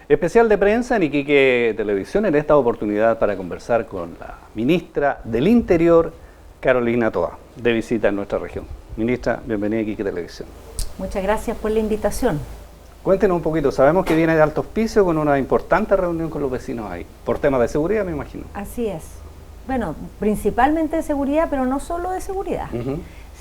Especial de prensa en Iquique Televisión, en esta oportunidad para conversar con la ministra del Interior, Carolina Toá, de visita en nuestra región. Ministra, bienvenida a Iquique Televisión. Muchas gracias por la invitación. Cuéntenos un poquito, sabemos que viene de Alto Hospicio con una importante reunión con los vecinos ahí, por temas de seguridad, me imagino. Así es. Bueno, principalmente de seguridad, pero no solo de seguridad.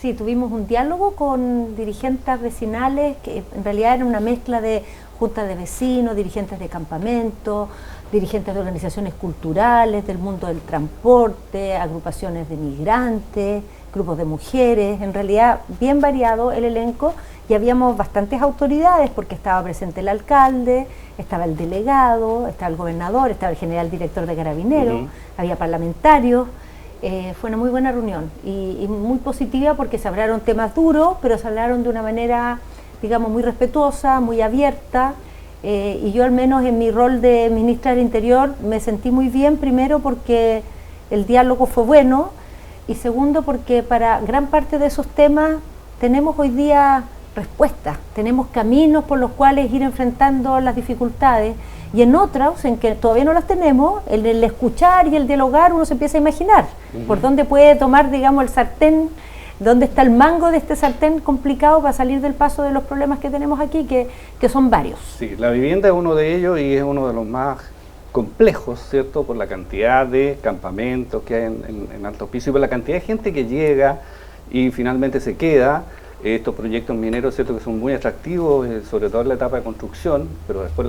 Sí, tuvimos un diálogo con dirigentes vecinales, que en realidad era una mezcla de juntas de vecinos, dirigentes de campamentos, dirigentes de organizaciones culturales, del mundo del transporte, agrupaciones de migrantes, grupos de mujeres, en realidad bien variado el elenco, y habíamos bastantes autoridades porque estaba presente el alcalde, estaba el delegado, estaba el gobernador, estaba el general director de Carabineros, había parlamentarios. Fue una muy buena reunión y muy positiva porque se hablaron temas duros, pero se hablaron de una manera, digamos, muy respetuosa, muy abierta, y yo al menos en mi rol de ministra del Interior me sentí muy bien, primero porque el diálogo fue bueno, y segundo porque para gran parte de esos temas tenemos hoy día respuestas, tenemos caminos por los cuales ir enfrentando las dificultades, y en otros, en que todavía no las tenemos, el escuchar y el dialogar, uno se empieza a imaginar por dónde puede tomar, digamos, el sartén, dónde está el mango de este sartén complicado para salir del paso de los problemas que tenemos aquí, que son varios. Sí, la vivienda es uno de ellos y es uno de los más complejos, ¿cierto? Por la cantidad de campamentos que hay en Alto Hospicio y por la cantidad de gente que llega y finalmente se queda. Estos proyectos mineros, cierto, que son muy atractivos, sobre todo en la etapa de construcción, pero después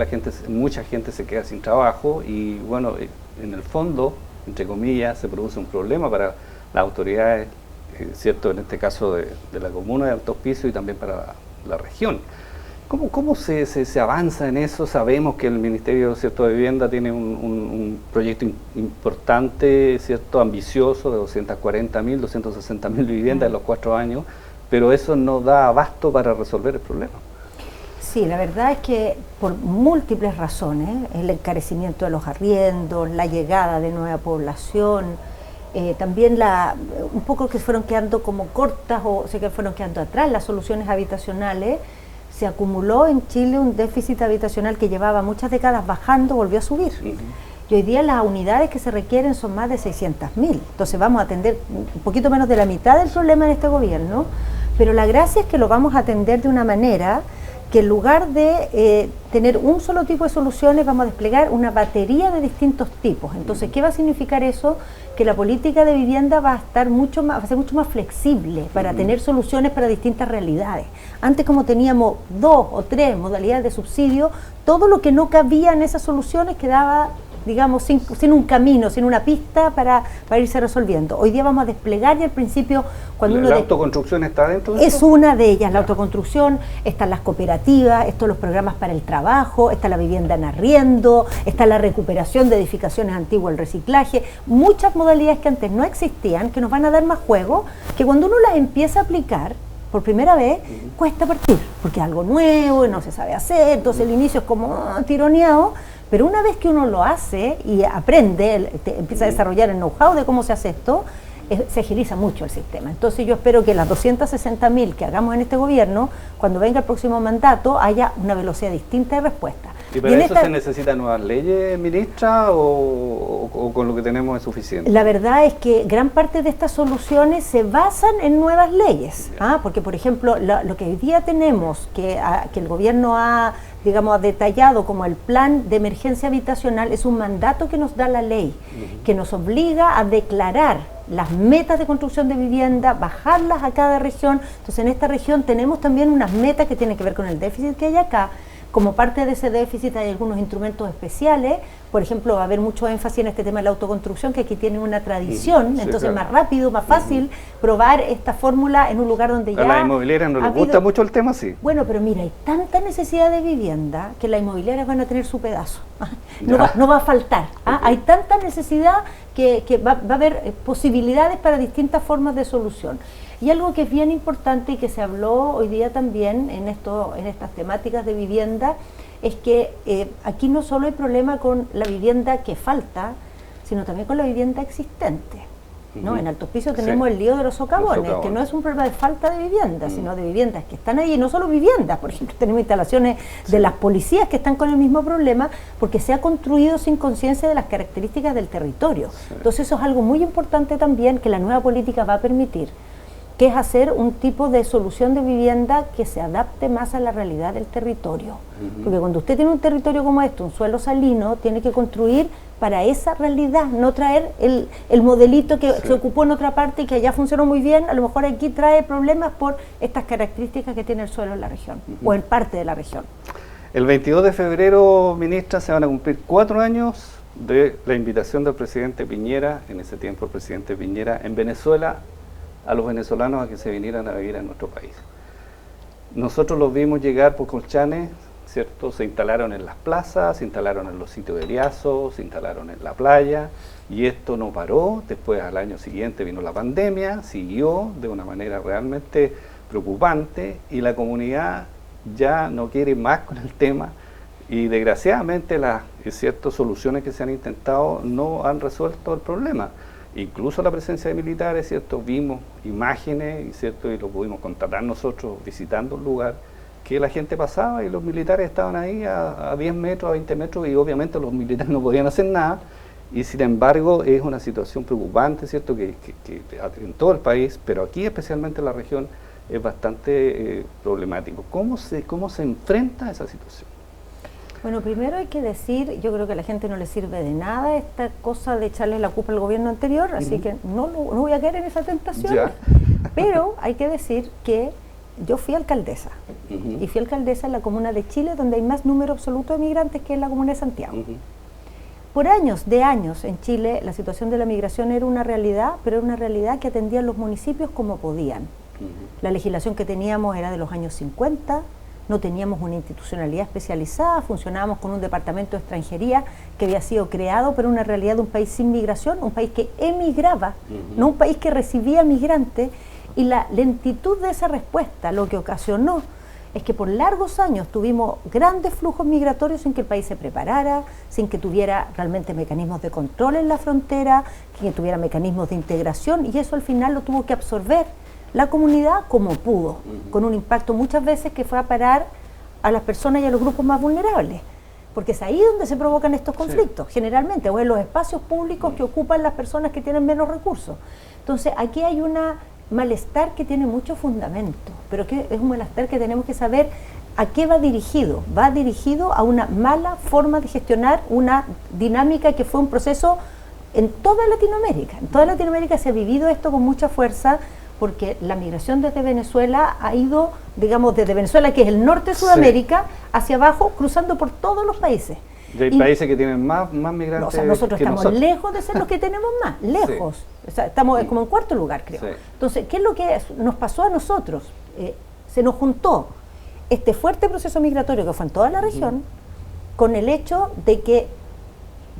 mucha gente se queda sin trabajo y bueno, en el fondo, entre comillas, se produce un problema para las autoridades, cierto, en este caso de la comuna de Alto Hospicio y también para la región. ¿Cómo se avanza en eso? Sabemos que el Ministerio, cierto, de Vivienda tiene un proyecto importante, cierto, ambicioso, de 240.000, 260.000 viviendas en los 4 años, pero eso no da abasto para resolver el problema. Sí, la verdad es que por múltiples razones, el encarecimiento de los arriendos, la llegada de nueva población, también un poco que fueron quedando como cortas o que fueron quedando atrás las soluciones habitacionales, se acumuló en Chile un déficit habitacional que llevaba muchas décadas bajando, volvió a subir. Y hoy día las unidades que se requieren son más de 600.000. Entonces vamos a atender un poquito menos de la mitad del problema en este gobierno, pero la gracia es que lo vamos a atender de una manera que en lugar de tener un solo tipo de soluciones, vamos a desplegar una batería de distintos tipos. Entonces, ¿qué va a significar eso? Que la política de vivienda va a ser mucho más flexible para tener soluciones para distintas realidades. Antes, como teníamos 2 o 3 modalidades de subsidio, todo lo que no cabía en esas soluciones quedaba, digamos, sin un camino, sin una pista para irse resolviendo. Hoy día vamos a desplegar y al principio cuando ¿La autoconstrucción está dentro de eso? Es una de ellas, la autoconstrucción, están las cooperativas, están los programas para el trabajo, está la vivienda en arriendo, está la recuperación de edificaciones antiguas, el reciclaje, muchas modalidades que antes no existían, que nos van a dar más juego, que cuando uno las empieza a aplicar por primera vez, cuesta partir, porque es algo nuevo y no se sabe hacer, entonces el inicio es como tironeado. Pero una vez que uno lo hace y aprende, empieza a desarrollar el know-how de cómo se hace esto, se agiliza mucho el sistema. Entonces yo espero que las 260.000 que hagamos en este gobierno, cuando venga el próximo mandato, haya una velocidad distinta de respuesta. ¿Y para eso se necesitan nuevas leyes, ministra, o con lo que tenemos es suficiente? La verdad es que gran parte de estas soluciones se basan en nuevas leyes, porque por ejemplo lo que hoy día tenemos, que el gobierno ha detallado como el plan de emergencia habitacional, es un mandato que nos da la ley, que nos obliga a declarar las metas de construcción de vivienda, bajarlas a cada región. Entonces en esta región tenemos también unas metas que tienen que ver con el déficit que hay acá. Como parte de ese déficit hay algunos instrumentos especiales, por ejemplo va a haber mucho énfasis en este tema de la autoconstrucción, que aquí tiene una tradición, entonces más rápido, más fácil probar esta fórmula en un lugar donde ya... A las inmobiliarias no les gusta mucho el tema, sí. Bueno, pero mira, hay tanta necesidad de vivienda que las inmobiliarias van a tener su pedazo, no va a faltar, hay tanta necesidad que va a haber posibilidades para distintas formas de solución. Y algo que es bien importante y que se habló hoy día también en estas temáticas de vivienda, es que aquí no solo hay problema con la vivienda que falta, sino también con la vivienda existente. ¿no? En Alto Hospicio tenemos el lío de los socavones, que no es un problema de falta de viviendas, sino de viviendas que están ahí, y no solo viviendas, por ejemplo, tenemos instalaciones de las policías que están con el mismo problema, porque se ha construido sin conciencia de las características del territorio. Entonces eso es algo muy importante también que la nueva política va a permitir, que es hacer un tipo de solución de vivienda que se adapte más a la realidad del territorio. Porque cuando usted tiene un territorio como este, un suelo salino, tiene que construir para esa realidad, no traer el modelito que se ocupó en otra parte y que allá funcionó muy bien, a lo mejor aquí trae problemas por estas características que tiene el suelo en la región, o en parte de la región. El 22 de febrero, ministra, se van a cumplir 4 años de la invitación del presidente Piñera, en ese tiempo el presidente Piñera, en Venezuela, a los venezolanos a que se vinieran a vivir a nuestro país. Nosotros los vimos llegar por Colchanes, ¿cierto? Se instalaron en las plazas, se instalaron en los sitios de Riazo, se instalaron en la playa, y esto no paró. Después, al año siguiente, vino la pandemia, siguió de una manera realmente preocupante, y la comunidad ya no quiere más con el tema, y desgraciadamente las soluciones que se han intentado no han resuelto el problema. Incluso la presencia de militares, ¿cierto? Vimos imágenes, ¿cierto? Y lo pudimos constatar nosotros visitando un lugar, que la gente pasaba y los militares estaban ahí a 10 metros, a 20 metros, y obviamente los militares no podían hacer nada, y sin embargo es una situación preocupante, ¿cierto? Que en todo el país, pero aquí especialmente en la región es bastante problemático. ¿Cómo se enfrenta a esa situación? Bueno, primero hay que decir, yo creo que a la gente no le sirve de nada esta cosa de echarle la culpa al gobierno anterior, así que no voy a caer en esa tentación, pero hay que decir que yo fui alcaldesa, y fui alcaldesa en la comuna de Chile, donde hay más número absoluto de migrantes que en la comuna de Santiago. Por años en Chile la situación de la migración era una realidad, pero era una realidad que atendían los municipios como podían. La legislación que teníamos era de los años 50, no teníamos una institucionalidad especializada, funcionábamos con un departamento de extranjería que había sido creado, pero una realidad de un país sin migración, un país que emigraba, no un país que recibía migrantes, y la lentitud de esa respuesta lo que ocasionó es que por largos años tuvimos grandes flujos migratorios sin que el país se preparara, sin que tuviera realmente mecanismos de control en la frontera, que tuviera mecanismos de integración, y eso al final lo tuvo que absorber la comunidad como pudo, con un impacto muchas veces que fue a parar a las personas y a los grupos más vulnerables, porque es ahí donde se provocan estos conflictos, generalmente, o en los espacios públicos que ocupan las personas que tienen menos recursos. Entonces aquí hay una malestar que tiene mucho fundamento, pero que es un malestar que tenemos que saber a qué va dirigido. Va dirigido a una mala forma de gestionar una dinámica que fue un proceso en toda Latinoamérica. En toda Latinoamérica se ha vivido esto con mucha fuerza, porque la migración desde Venezuela ha ido, digamos, desde Venezuela, que es el norte de Sudamérica, hacia abajo, cruzando por todos los países. Y hay países que tienen más migrantes. No, o sea, nosotros estamos lejos de ser los que tenemos más, lejos. O sea, estamos como en cuarto lugar, creo. Entonces, ¿qué es lo que nos pasó a nosotros? Se nos juntó este fuerte proceso migratorio que fue en toda la región, con el hecho de que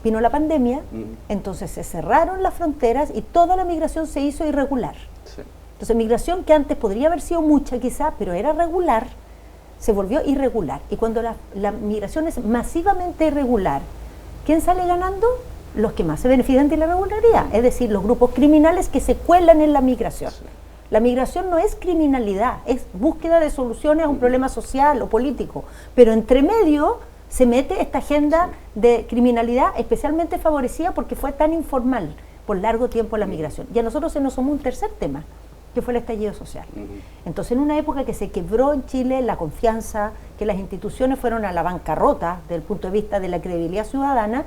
vino la pandemia, entonces se cerraron las fronteras y toda la migración se hizo irregular. Entonces, migración que antes podría haber sido mucha quizá, pero era regular, se volvió irregular. Y cuando la migración es masivamente irregular, ¿quién sale ganando? Los que más se benefician de la irregularidad, es decir, los grupos criminales que se cuelan en la migración. La migración no es criminalidad, es búsqueda de soluciones a un problema social o político, pero entre medio se mete esta agenda de criminalidad especialmente favorecida porque fue tan informal por largo tiempo la migración. Y a nosotros se nos sumó un tercer tema, que fue el estallido social. Entonces, en una época que se quebró en Chile la confianza, que las instituciones fueron a la bancarrota desde el punto de vista de la credibilidad ciudadana,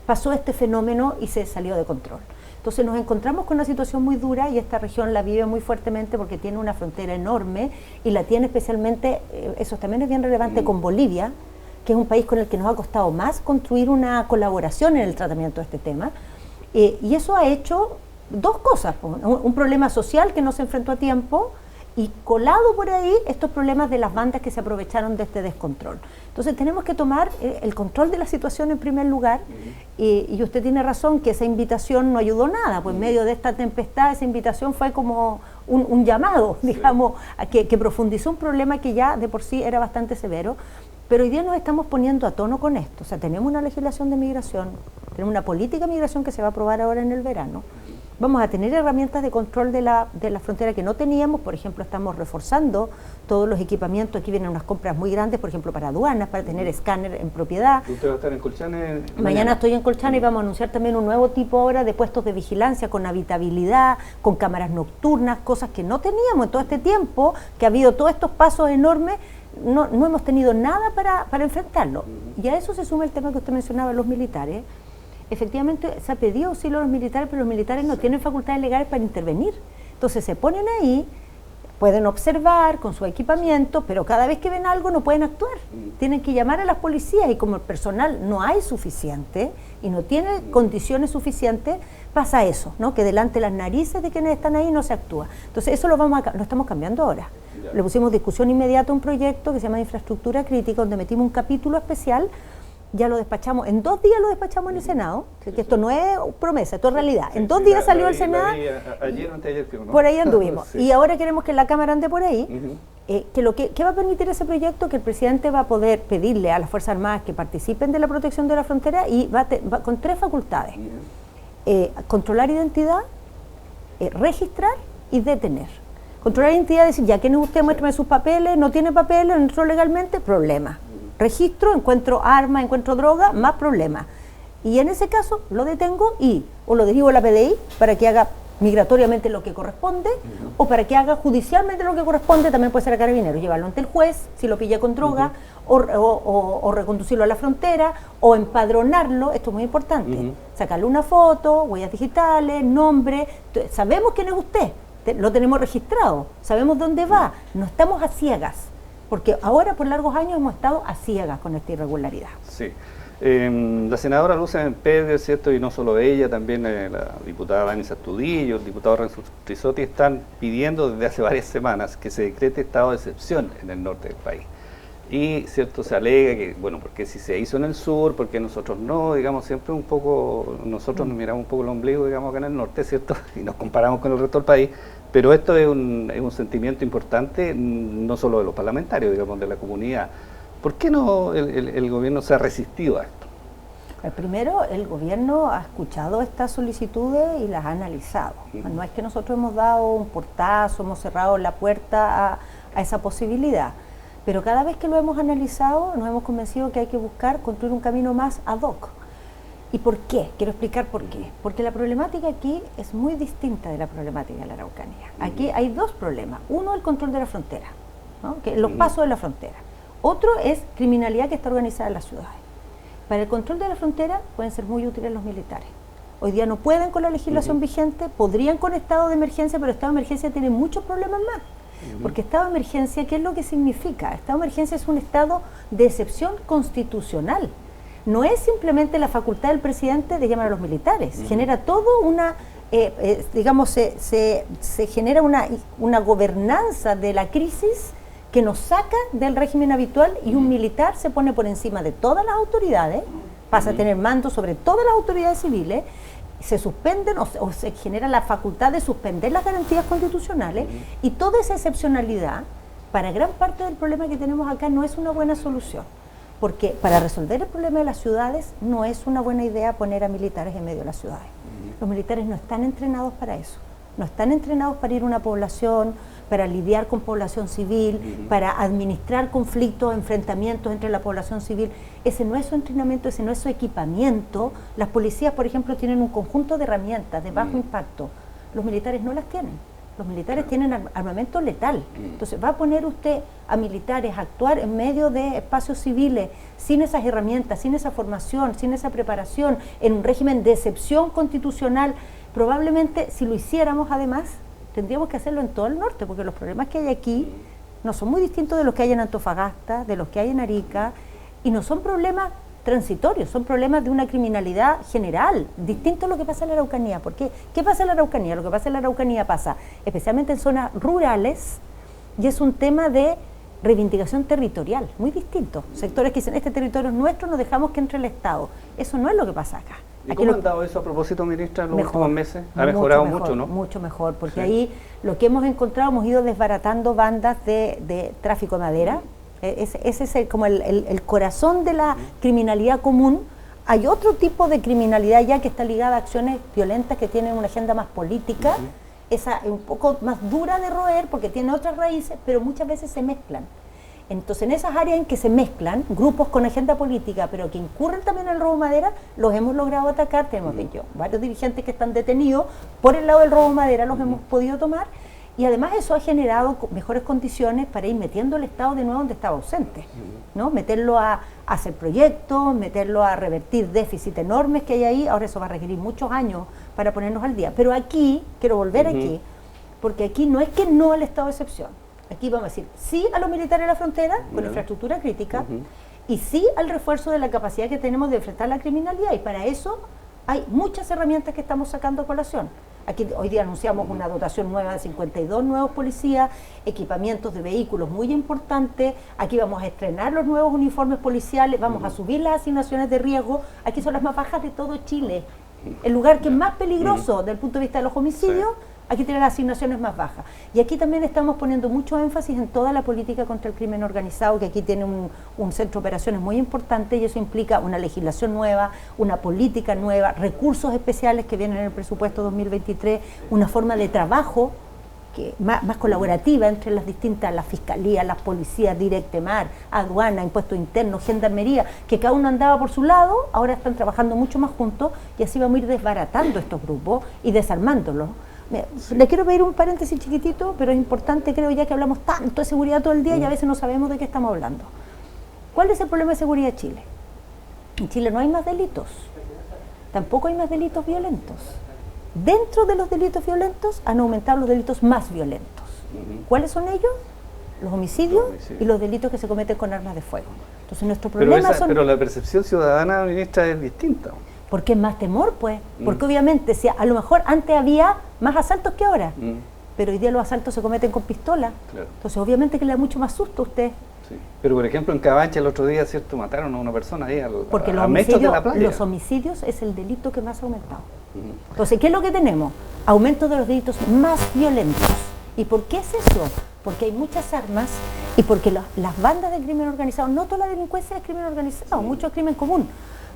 pasó este fenómeno y se salió de control. Entonces nos encontramos con una situación muy dura, y esta región la vive muy fuertemente porque tiene una frontera enorme, y la tiene especialmente, eso también es bien relevante, con Bolivia, que es un país con el que nos ha costado más construir una colaboración en el tratamiento de este tema, y eso ha hecho dos cosas: un problema social que no se enfrentó a tiempo, y colado por ahí estos problemas de las bandas que se aprovecharon de este descontrol. Entonces tenemos que tomar el control de la situación en primer lugar, y usted tiene razón que esa invitación no ayudó nada, pues en medio de esta tempestad esa invitación fue como un llamado, digamos, a que profundizó un problema que ya de por sí era bastante severo, pero hoy día nos estamos poniendo a tono con esto. O sea, tenemos una legislación de migración, tenemos una política de migración que se va a aprobar ahora en el verano, vamos a tener herramientas de control de la frontera que no teníamos. Por ejemplo, estamos reforzando todos los equipamientos. Aquí vienen unas compras muy grandes, por ejemplo, para aduanas, para tener escáner en propiedad. ¿Usted va a estar en Colchane? Mañana estoy en Colchane y vamos a anunciar también un nuevo tipo ahora de puestos de vigilancia con habitabilidad, con cámaras nocturnas, cosas que no teníamos en todo este tiempo, que ha habido todos estos pasos enormes. No hemos tenido nada para enfrentarlo. Y a eso se suma el tema que usted mencionaba, los militares. Efectivamente se ha pedido auxilio a los militares, pero los militares no tienen facultades legales para intervenir. Entonces se ponen ahí, pueden observar con su equipamiento, pero cada vez que ven algo no pueden actuar. Tienen que llamar a las policías y como el personal no hay suficiente y no tiene condiciones suficientes, pasa eso, ¿no? Que delante de las narices de quienes están ahí no se actúa. Entonces eso lo estamos cambiando ahora. Le pusimos discusión inmediata a un proyecto que se llama Infraestructura Crítica, donde metimos un capítulo especial. Ya lo despachamos, en 2 días lo despachamos en el Senado, que esto no es promesa, esto es realidad. En 2 días salió al Senado, ayer o anteayer, ¿no? Por ahí anduvimos. Sí. Y ahora queremos que la Cámara ande por ahí, ¿qué va a permitir ese proyecto? Que el presidente va a poder pedirle a las Fuerzas Armadas que participen de la protección de la frontera y va con 3 facultades. Controlar identidad, registrar y detener. Controlar identidad, decir, ya, ¿quién es usted? Muéstrame sus papeles, no tiene papeles, no entró legalmente, problema. Registro, encuentro arma, encuentro droga, más problemas. Y en ese caso lo detengo o lo derivo a la PDI para que haga migratoriamente lo que corresponde, o para que haga judicialmente lo que corresponde, también puede ser a Carabineros, llevarlo ante el juez, si lo pilla con droga, o reconducirlo a la frontera, o empadronarlo, esto es muy importante, sacarle una foto, huellas digitales, nombre, sabemos quién es usted, lo tenemos registrado, sabemos dónde va, no estamos a ciegas. Porque ahora por largos años hemos estado a ciegas con esta irregularidad. Sí. La senadora Luce Pérez, ¿cierto? Y no solo ella, también la diputada Vanessa Astudillo, el diputado Renzo Trisotti están pidiendo desde hace varias semanas que se decrete estado de excepción en el norte del país. Y, ¿cierto? Se alega que, bueno, porque si se hizo en el sur, porque nosotros no, digamos, siempre un poco, nosotros nos miramos un poco el ombligo, digamos, acá en el norte, ¿cierto? Y nos comparamos con el resto del país. Pero esto es un sentimiento importante, no solo de los parlamentarios, digamos, de la comunidad. ¿Por qué no el gobierno se ha resistido a esto? Primero, el gobierno ha escuchado estas solicitudes y las ha analizado. No es que nosotros hemos dado un portazo, hemos cerrado la puerta a esa posibilidad. Pero cada vez que lo hemos analizado, nos hemos convencido que hay que buscar construir un camino más ad hoc. ¿Y por qué? Quiero explicar por qué. Porque la problemática aquí es muy distinta de la problemática de la Araucanía. Aquí hay 2 problemas. Uno, el control de la frontera, ¿no? Los pasos de la frontera. Otro es criminalidad que está organizada en las ciudades. Para el control de la frontera pueden ser muy útiles los militares. Hoy día no pueden con la legislación vigente, podrían con estado de emergencia, pero estado de emergencia tiene muchos problemas más. Porque estado de emergencia, ¿qué es lo que significa? Estado de emergencia es un estado de excepción constitucional. No es simplemente la facultad del presidente de llamar a los militares, genera todo una, digamos, se genera una gobernanza de la crisis que nos saca del régimen habitual y un militar se pone por encima de todas las autoridades, pasa a tener mando sobre todas las autoridades civiles, se suspenden o se genera la facultad de suspender las garantías constitucionales y toda esa excepcionalidad, para gran parte del problema que tenemos acá, no es una buena solución. Porque para resolver el problema de las ciudades no es una buena idea poner a militares en medio de las ciudades. Los militares no están entrenados para eso. No están entrenados para ir a una población, para lidiar con población civil, para administrar conflictos, enfrentamientos entre la población civil. Ese no es su entrenamiento, ese no es su equipamiento. Las policías, por ejemplo, tienen un conjunto de herramientas de bajo impacto. Los militares no las tienen. Los militares tienen armamento letal. Entonces, ¿va a poner usted a militares a actuar en medio de espacios civiles sin esas herramientas, sin esa formación, sin esa preparación, en un régimen de excepción constitucional? Probablemente, si lo hiciéramos, además, tendríamos que hacerlo en todo el norte, porque los problemas que hay aquí no son muy distintos de los que hay en Antofagasta, de los que hay en Arica, y no son problemas transitorios, son problemas de una criminalidad general, distinto a lo que pasa en la Araucanía. ¿Por qué? ¿Qué pasa en la Araucanía? Lo que pasa en la Araucanía pasa especialmente en zonas rurales y es un tema de reivindicación territorial, muy distinto. Sectores que dicen, este territorio es nuestro, no dejamos que entre el Estado. Eso no es lo que pasa acá. ¿Y cómo han dado eso a propósito, ministra, en los últimos meses? Ha mejorado mucho, ¿no? Mucho mejor, porque ahí lo que hemos encontrado, hemos ido desbaratando bandas de tráfico de madera. Ese es como el corazón de la criminalidad común. Hay otro tipo de criminalidad ya que está ligada a acciones violentas que tienen una agenda más política, esa es un poco más dura de roer porque tiene otras raíces, pero muchas veces se mezclan. Entonces, en esas áreas en que se mezclan grupos con agenda política, pero que incurren también en el robo de madera, los hemos logrado atacar. Tenemos varios dirigentes que están detenidos por el lado del robo de madera, los hemos podido tomar, y además eso ha generado mejores condiciones para ir metiendo el Estado de nuevo donde estaba ausente, ¿no? Meterlo a hacer proyectos, meterlo a revertir déficits enormes que hay ahí. Ahora eso va a requerir muchos años para ponernos al día. Pero aquí, quiero volver aquí, porque aquí no es que no al estado de excepción. Aquí vamos a decir sí a los militares de la frontera, con infraestructura crítica, y sí al refuerzo de la capacidad que tenemos de enfrentar la criminalidad, y para eso hay muchas herramientas que estamos sacando a colación. Aquí hoy día anunciamos una dotación nueva de 52 nuevos policías, equipamientos de vehículos muy importantes. Aquí vamos a estrenar los nuevos uniformes policiales, vamos a subir las asignaciones de riesgo. Aquí son las más bajas de todo Chile. El lugar que es más peligroso desde el punto de vista de los homicidios, aquí tiene las asignaciones más bajas. Y aquí también estamos poniendo mucho énfasis en toda la política contra el crimen organizado, que aquí tiene un centro de operaciones muy importante, y eso implica una legislación nueva, una política nueva, recursos especiales que vienen en el presupuesto 2023, una forma de trabajo que más colaborativa entre las distintas, las fiscalías, las policías, Directemar, aduana, impuestos internos, gendarmería, que cada uno andaba por su lado, ahora están trabajando mucho más juntos, y así vamos a ir desbaratando estos grupos y desarmándolos. Le quiero pedir un paréntesis chiquitito, pero es importante, creo, ya que hablamos tanto de seguridad todo el día y a veces no sabemos de qué estamos hablando. ¿Cuál es el problema de seguridad de Chile? En Chile no hay más delitos, tampoco hay más delitos violentos. Dentro de los delitos violentos han aumentado los delitos más violentos. ¿Cuáles son ellos? Los homicidios y los delitos que se cometen con armas de fuego. Entonces nuestro problema pero la percepción ciudadana, ministra, es distinta. Porque es más temor, pues. Porque obviamente, si a lo mejor antes había más asaltos que ahora, pero hoy día los asaltos se cometen con pistola. Claro. Entonces, obviamente que le da mucho más susto a usted. Sí. Pero, por ejemplo, en Cabancha el otro día, ¿cierto?, mataron a una persona ahí porque a metros de la playa. Los homicidios es el delito que más ha aumentado. Entonces, ¿qué es lo que tenemos? Aumento de los delitos más violentos. ¿Y por qué es eso? Porque hay muchas armas y porque las bandas de crimen organizado, no toda la delincuencia es crimen organizado, mucho es crimen común,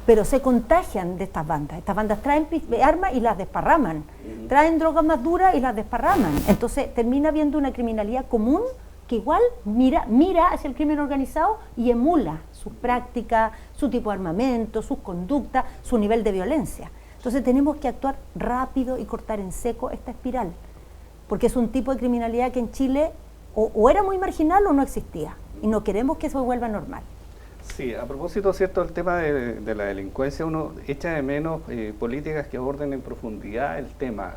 pero se contagian de estas bandas. Estas bandas traen armas y las desparraman, traen drogas más duras y las desparraman. Entonces termina habiendo una criminalidad común que igual mira hacia el crimen organizado y emula sus prácticas, su tipo de armamento, sus conductas, su nivel de violencia. Entonces tenemos que actuar rápido y cortar en seco esta espiral, porque es un tipo de criminalidad que en Chile o era muy marginal o no existía, y no queremos que eso vuelva normal. Sí, a propósito, cierto, el tema de la delincuencia, uno echa de menos políticas que aborden en profundidad el tema.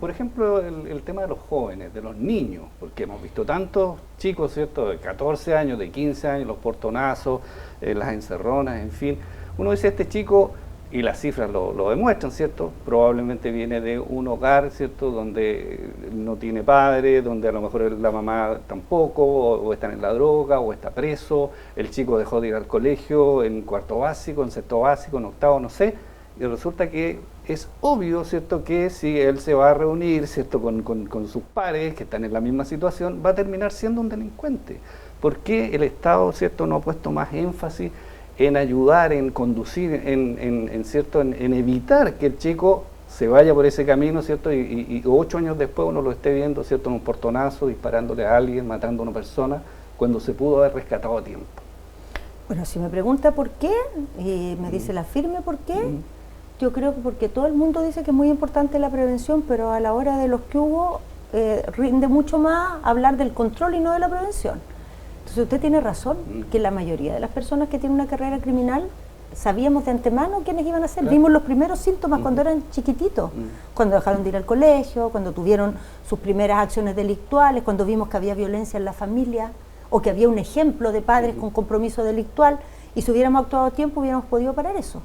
Por ejemplo, el tema de los jóvenes, de los niños, porque hemos visto tantos chicos, cierto, de 14 años, de 15 años, los portonazos, las encerronas, en fin. Uno dice, este chico, y las cifras lo demuestran, ¿cierto? Probablemente viene de un hogar, ¿cierto?, donde no tiene padre, donde a lo mejor la mamá tampoco, o está en la droga, o está preso, el chico dejó de ir al colegio en cuarto básico, en sexto básico, en octavo, no sé, y resulta que es obvio, ¿cierto?, que si él se va a reunir, ¿cierto?, con sus pares que están en la misma situación, va a terminar siendo un delincuente. ¿Por qué el Estado, ¿cierto?, no ha puesto más énfasis en ayudar, en conducir, ¿cierto?, en evitar que el chico se vaya por ese camino, ¿cierto?, y 8 años después uno lo esté viendo, ¿cierto?, en un portonazo, disparándole a alguien, matando a una persona, cuando se pudo haber rescatado a tiempo? Bueno, si me pregunta por qué, y me dice la firme por qué, yo creo que porque todo el mundo dice que es muy importante la prevención, pero a la hora de los que hubo, rinde mucho más hablar del control y no de la prevención. Entonces usted tiene razón, que la mayoría de las personas que tienen una carrera criminal sabíamos de antemano quiénes iban a ser. Claro. Vimos los primeros síntomas cuando eran chiquititos, cuando dejaron de ir al colegio, cuando tuvieron sus primeras acciones delictuales, cuando vimos que había violencia en la familia o que había un ejemplo de padres con compromiso delictual, y si hubiéramos actuado a tiempo hubiéramos podido parar eso.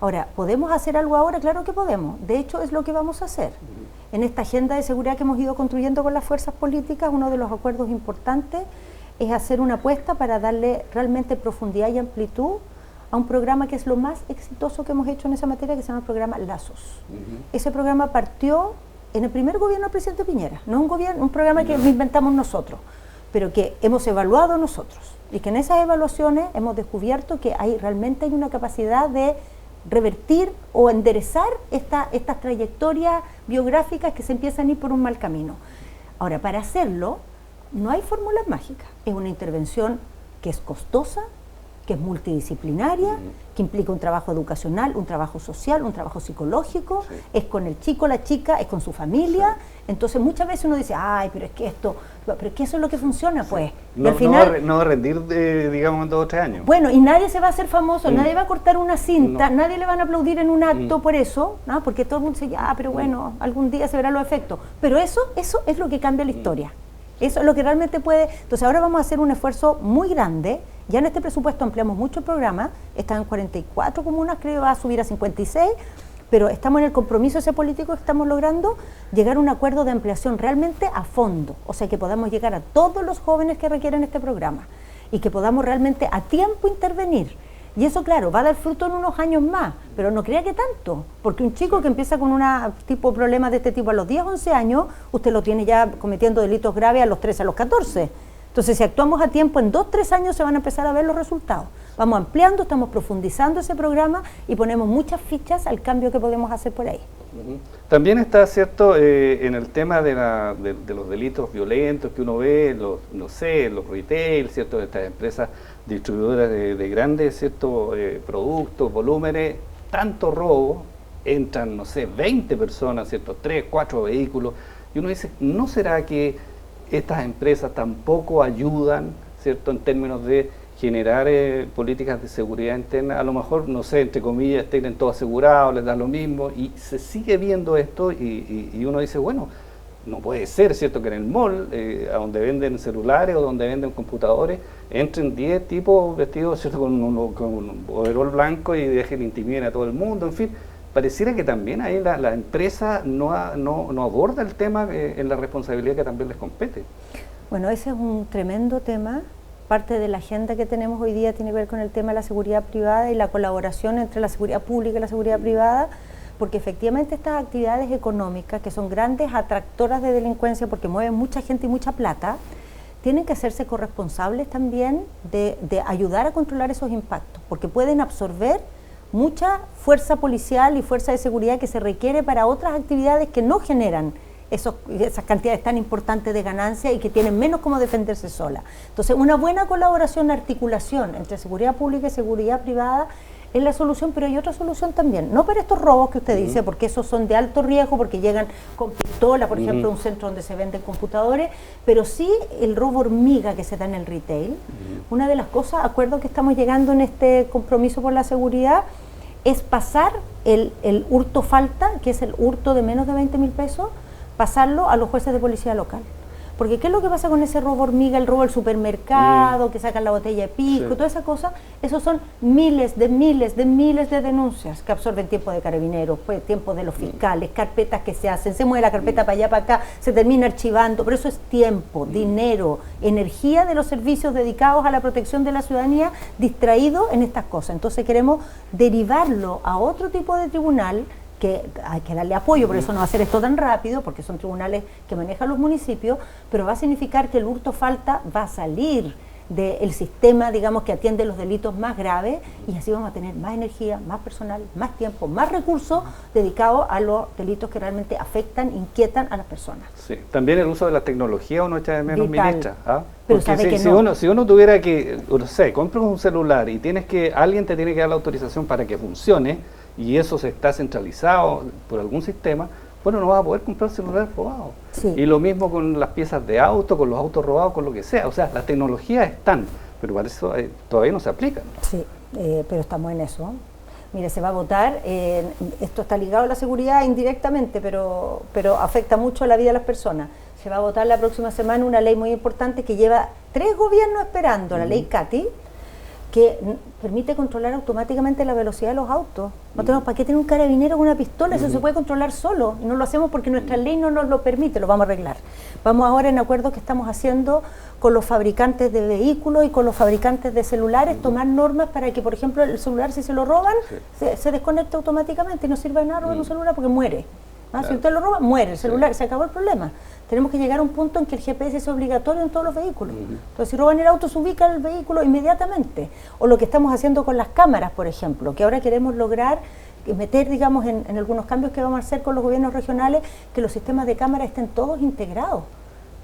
Ahora, ¿podemos hacer algo ahora? Claro que podemos. De hecho, es lo que vamos a hacer. En esta agenda de seguridad que hemos ido construyendo con las fuerzas políticas, uno de los acuerdos importantes es hacer una apuesta para darle realmente profundidad y amplitud a un programa que es lo más exitoso que hemos hecho en esa materia, que se llama el programa Lazos. Ese programa partió en el primer gobierno del presidente Piñera, no un programa que inventamos nosotros, pero que hemos evaluado nosotros, y que en esas evaluaciones hemos descubierto que realmente hay una capacidad de revertir o enderezar estas trayectorias biográficas que se empiezan a ir por un mal camino. Ahora, para hacerlo, no hay fórmulas mágicas. Es una intervención que es costosa, que es multidisciplinaria, que implica un trabajo educacional, un trabajo social, un trabajo psicológico, es con el chico, la chica, es con su familia. Entonces muchas veces uno dice, ay, pero es que eso es lo que funciona, pues. No, y al final, no va a rendir, digamos, en 2 o 3 años. Bueno, y nadie se va a hacer famoso, nadie va a cortar una cinta, nadie le van a aplaudir en un acto por eso, ¿no? Porque todo el mundo dice, pero bueno, algún día se verán los efectos. Pero eso es lo que cambia la historia. Eso es lo que realmente puede. Entonces ahora vamos a hacer un esfuerzo muy grande. Ya en este presupuesto ampliamos mucho el programa, están en 44 comunas, creo que va a subir a 56, pero estamos en el compromiso ese político que estamos logrando, llegar a un acuerdo de ampliación realmente a fondo, o sea que podamos llegar a todos los jóvenes que requieren este programa y que podamos realmente a tiempo intervenir. Y eso, claro, va a dar fruto en unos años más, pero no crea que tanto, porque un chico que empieza con un tipo de problemas de este tipo a los 10, 11 años, usted lo tiene ya cometiendo delitos graves a los 13, a los 14. Entonces, si actuamos a tiempo, en 2, 3 años se van a empezar a ver los resultados. Vamos ampliando, estamos profundizando ese programa y ponemos muchas fichas al cambio que podemos hacer por ahí. También está, ¿cierto?, en el tema de los delitos violentos que uno ve, los retail, ¿cierto?, de estas empresas distribuidoras de grandes, ¿cierto?, productos, volúmenes, tanto robo, entran, 20 personas, ¿cierto?, 3, 4 vehículos, y uno dice, ¿no será que estas empresas tampoco ayudan, ¿cierto?, en términos de generar políticas de seguridad interna? A lo mejor, entre comillas, tienen todo asegurado, les da lo mismo, y se sigue viendo esto y uno dice, bueno, no puede ser, ¿cierto?, que en el mall, a donde venden celulares o donde venden computadores, entren 10 tipos vestidos, ¿cierto?, con un overol blanco y dejen intimidar a todo el mundo, en fin. Pareciera que también ahí la empresa no aborda el tema en la responsabilidad que también les compete. Bueno, ese es un tremendo tema. Parte de la agenda que tenemos hoy día tiene que ver con el tema de la seguridad privada y la colaboración entre la seguridad pública y la seguridad privada, porque efectivamente estas actividades económicas, que son grandes atractoras de delincuencia porque mueven mucha gente y mucha plata, tienen que hacerse corresponsables también de ayudar a controlar esos impactos, porque pueden absorber mucha fuerza policial y fuerza de seguridad que se requiere para otras actividades que no generan esas cantidades tan importantes de ganancia y que tienen menos cómo defenderse sola. Entonces, una buena colaboración, articulación entre seguridad pública y seguridad privada es la solución, pero hay otra solución también. No para estos robos que usted dice, porque esos son de alto riesgo, porque llegan con pistola, por ejemplo, a un centro donde se venden computadores, pero sí el robo hormiga que se da en el retail. Una de las cosas, acuerdo que estamos llegando en este compromiso por la seguridad, es pasar el hurto falta, que es el hurto de menos de 20.000 pesos, pasarlo a los jueces de policía local. Porque ¿qué es lo que pasa con ese robo hormiga, el robo del supermercado, que sacan la botella de pisco, toda esa cosa? Esos son miles de denuncias que absorben tiempo de carabineros, pues, tiempo de los fiscales, carpetas que se hacen, se mueve la carpeta para allá, para acá, se termina archivando, pero eso es tiempo, dinero, energía de los servicios dedicados a la protección de la ciudadanía distraído en estas cosas. Entonces queremos derivarlo a otro tipo de tribunal, que hay que darle apoyo, por eso no va a hacer esto tan rápido, porque son tribunales que manejan los municipios, pero va a significar que el hurto falta va a salir del sistema, digamos, que atiende los delitos más graves, y así vamos a tener más energía, más personal, más tiempo, más recursos dedicados a los delitos que realmente afectan, inquietan a las personas. Sí, también el uso de la tecnología uno echa de menos, ministra. Pero porque si uno tuviera que, compras un celular y alguien te tiene que dar la autorización para que funcione, y eso se está centralizado por algún sistema, bueno, no vas a poder comprar celular robado. Sí. Y lo mismo con las piezas de auto, con los autos robados, con lo que sea. O sea, las tecnologías están, pero para eso todavía no se aplican. Sí, pero estamos en eso. Mire, se va a votar, esto está ligado a la seguridad indirectamente, pero afecta mucho a la vida de las personas. Se va a votar la próxima semana una ley muy importante que lleva 3 gobiernos esperando, la ley CATI, que permite controlar automáticamente la velocidad de los autos. No tenemos para qué tener un carabinero con una pistola, eso se puede controlar solo, y no lo hacemos porque nuestra ley no nos lo permite, lo vamos a arreglar. Vamos ahora en acuerdos que estamos haciendo con los fabricantes de vehículos y con los fabricantes de celulares, tomar normas para que, por ejemplo, el celular, si se lo roban, se desconecta automáticamente y no sirve de nada robar un celular porque muere. Claro. Si usted lo roba, muere el celular, se acabó el problema. tenemos que llegar a un punto en que el GPS es obligatorio en todos los vehículos. Entonces, si roban el auto, se ubica el vehículo inmediatamente. O lo que estamos haciendo con las cámaras, por ejemplo, que ahora queremos lograr meter, digamos, en algunos cambios que vamos a hacer con los gobiernos regionales, que los sistemas de cámara estén todos integrados.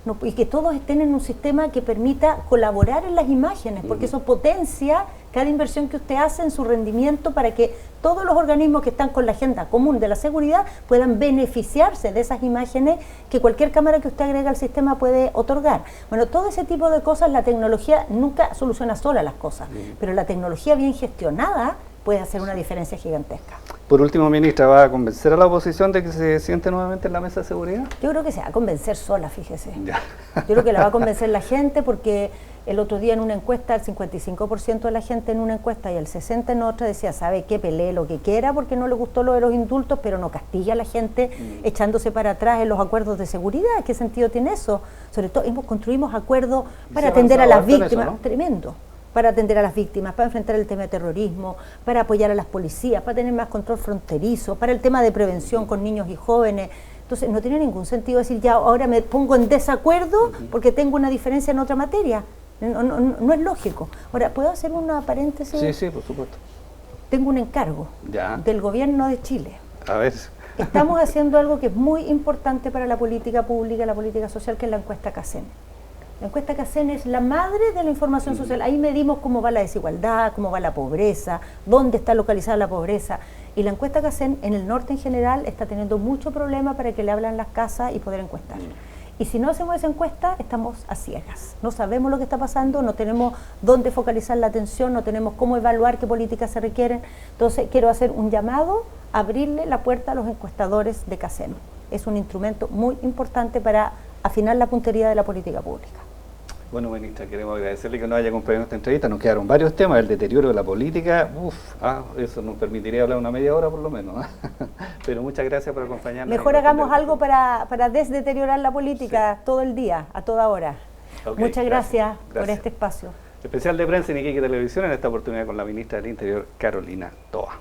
No, y que todos estén en un sistema que permita colaborar en las imágenes, porque eso potencia cada inversión que usted hace en su rendimiento para que todos los organismos que están con la agenda común de la seguridad puedan beneficiarse de esas imágenes que cualquier cámara que usted agrega al sistema puede otorgar. Bueno, todo ese tipo de cosas, la tecnología nunca soluciona sola las cosas, pero la tecnología bien gestionada puede hacer una diferencia gigantesca. Por último, ministra, ¿va a convencer a la oposición de que se siente nuevamente en la mesa de seguridad? Yo creo que se va a convencer sola, fíjese. Ya. Yo creo que la va a convencer la gente, porque el otro día en una encuesta el 55% de la gente en una encuesta y el 60% en otra decía, ¿sabe qué? Pelee lo que quiera porque no le gustó lo de los indultos, pero no castiga a la gente echándose para atrás en los acuerdos de seguridad. ¿Qué sentido tiene eso? Sobre todo, construimos acuerdos para atender a las víctimas. Eso, ¿no? Tremendo. Para atender a las víctimas, para enfrentar el tema de terrorismo, para apoyar a las policías, para tener más control fronterizo, para el tema de prevención con niños y jóvenes. Entonces, no tiene ningún sentido decir, ya ahora me pongo en desacuerdo porque tengo una diferencia en otra materia. No es lógico. Ahora, ¿puedo hacer una paréntesis? Sí, sí, por supuesto. Tengo un encargo del gobierno de Chile. A ver. Estamos haciendo algo que es muy importante para la política pública, la política social, que es la encuesta CACEN. La encuesta CACEN es la madre de la información social. Ahí medimos cómo va la desigualdad, cómo va la pobreza, dónde está localizada la pobreza. Y la encuesta CACEN en el norte en general está teniendo mucho problema para que le hablan las casas y poder encuestar. Y si no hacemos esa encuesta, estamos a ciegas. No sabemos lo que está pasando, no tenemos dónde focalizar la atención, no tenemos cómo evaluar qué políticas se requieren. Entonces, quiero hacer un llamado a abrirle la puerta a los encuestadores de CACEN. Es un instrumento muy importante para afinar la puntería de la política pública. Bueno, ministra, queremos agradecerle que nos haya acompañado en esta entrevista. Nos quedaron varios temas, el deterioro de la política. Eso nos permitiría hablar una media hora por lo menos. Pero muchas gracias por acompañarnos. Mejor hagamos algo para desdeteriorar la política todo el día, a toda hora. Okay, muchas gracias por este espacio. Especial de prensa en Iquique Televisión, en esta oportunidad con la ministra del Interior, Carolina Toa.